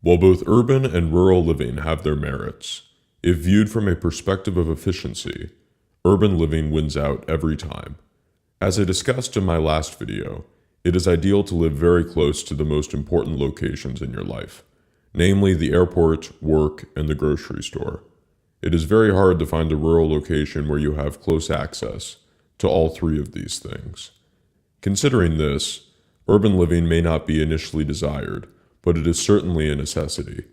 While both urban and rural living have their merits, if viewed from a perspective of efficiency, urban living wins out every time. As I discussed in my last video, it is ideal to live very close to the most important locations in your life, namely the airport, work, and the grocery store. It is very hard to find a rural location where you have close access to all three of these things. Considering this, urban living may not be initially desired, but it is certainly a necessity.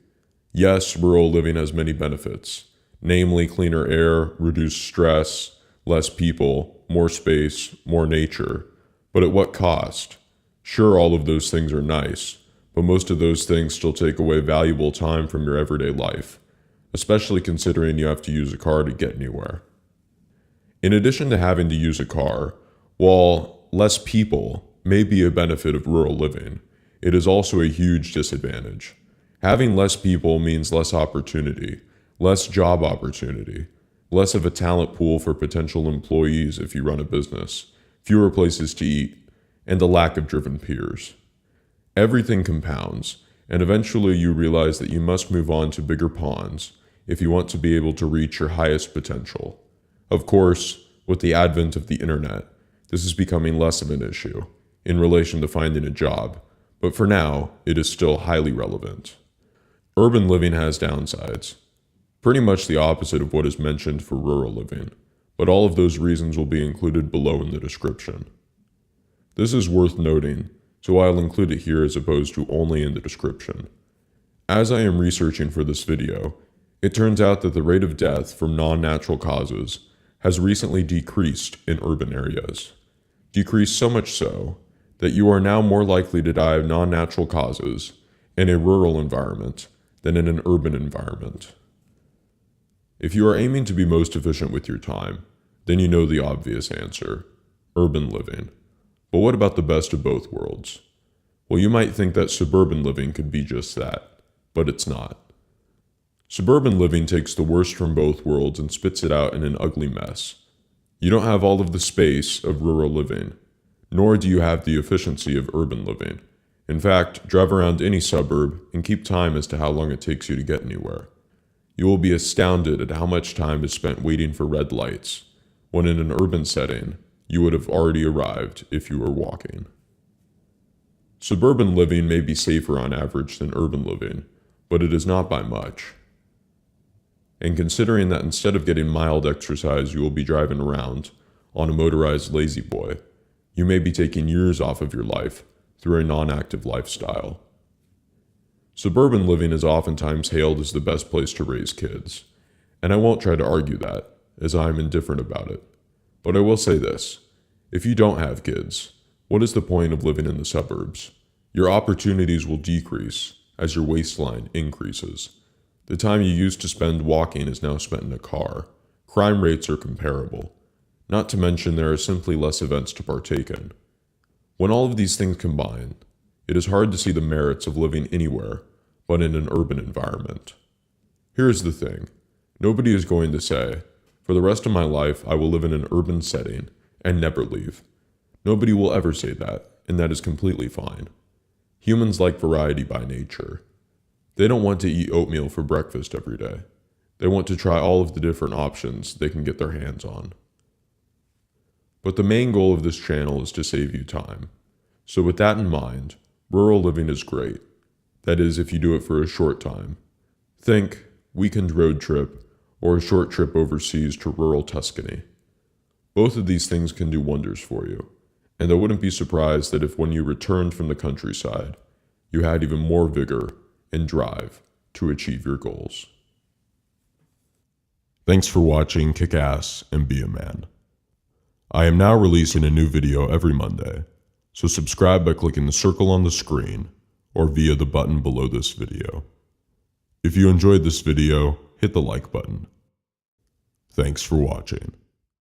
Yes, rural living has many benefits, namely cleaner air, reduced stress, less people, more space, more nature, but at what cost? Sure, all of those things are nice, but most of those things still take away valuable time from your everyday life, especially considering you have to use a car to get anywhere. In addition to having to use a car, while less people may be a benefit of rural living, it is also a huge disadvantage. Having less people means less opportunity, less job opportunity, less of a talent pool for potential employees if you run a business, fewer places to eat, and a lack of driven peers. Everything compounds, and eventually you realize that you must move on to bigger ponds if you want to be able to reach your highest potential. Of course, with the advent of the internet, this is becoming less of an issue in relation to finding a job, but for now, it is still highly relevant. Urban living has downsides, pretty much the opposite of what is mentioned for rural living, but all of those reasons will be included below in the description. This is worth noting, so I'll include it here as opposed to only in the description. As I am researching for this video, it turns out that the rate of death from non-natural causes has recently decreased in urban areas. Decreased so much so that you are now more likely to die of non-natural causes in a rural environment than in an urban environment. If you are aiming to be most efficient with your time, then you know the obvious answer: urban living. But what about the best of both worlds? Well, you might think that suburban living could be just that, but it's not. Suburban living takes the worst from both worlds and spits it out in an ugly mess. You don't have all of the space of rural living, nor do you have the efficiency of urban living. In fact, drive around any suburb and keep time as to how long it takes you to get anywhere. You will be astounded at how much time is spent waiting for red lights, when in an urban setting, you would have already arrived if you were walking. Suburban living may be safer on average than urban living, but it is not by much. And considering that instead of getting mild exercise, you will be driving around on a motorized lazy boy, you may be taking years off of your life through a non-active lifestyle. Suburban living is oftentimes hailed as the best place to raise kids, and I won't try to argue that, as I am indifferent about it. But I will say this: if you don't have kids, what is the point of living in the suburbs? Your opportunities will decrease as your waistline increases. The time you used to spend walking is now spent in a car. Crime rates are comparable. Not to mention there are simply less events to partake in. When all of these things combine, it is hard to see the merits of living anywhere but in an urban environment. Here's the thing: nobody is going to say, for the rest of my life I will live in an urban setting and never leave. Nobody will ever say that, and that is completely fine. Humans like variety by nature. They don't want to eat oatmeal for breakfast every day. They want to try all of the different options they can get their hands on. But the main goal of this channel is to save you time. So with that in mind, rural living is great. That is, if you do it for a short time. Think weekend road trip or a short trip overseas to rural Tuscany. Both of these things can do wonders for you, and I wouldn't be surprised that if when you returned from the countryside, you had even more vigor and drive to achieve your goals. Thanks for watching Kick Ass and Be a Man. I am now releasing a new video every Monday, so subscribe by clicking the circle on the screen or via the button below this video. If you enjoyed this video, hit the like button. Thanks for watching.